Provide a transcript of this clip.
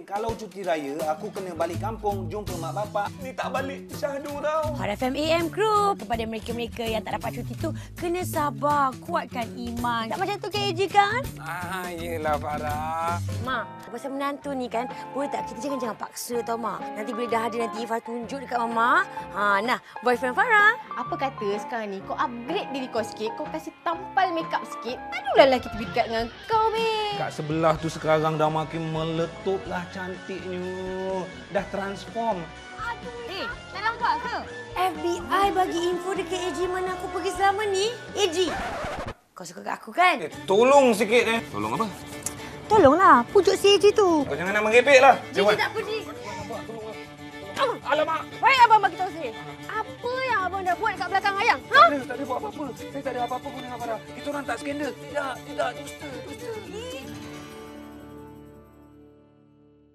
Kalau cuti raya, aku kena balik kampung jumpa mak bapak. Ni tak balik syahdu tau. Hot FM AM Group. Kepada mereka-mereka yang tak dapat cuti tu, kena sabar, kuatkan iman. Tak macam tu KAG kan? Yelah Farah. Mak, pasal menantu ni kan, boleh tak kita jangan paksa tau Mak. Nanti bila dah ada nanti Ifah tunjuk dekat Mama. Nah, boyfriend Farah. Apa kata sekarang ni kau upgrade diri kau sikit, kau kasih tampal makeup sikit. Adulah lelaki tu dekat dengan kau, babe. Kat sebelah tu sekarang dah makin meletup lah cantiknya. Dah transform. Aduh, tak nampak ke? FBI bagi info dekat AG mana aku pergi selama ni. AG, kau suka kat aku kan? Tolong sikit Tolong apa? Tolonglah, pujuk si AG tu. Kau jangan nak menggepek lah. AG tak pergi. Alamak. Baik abang bagi tahu saya. Apa yang abang dah buat dekat belakang ayang? Tak ada buat apa-apa. Saya tak ada apa-apa pun dengan Farah. Kita orang tak skandal. Tidak, dusta.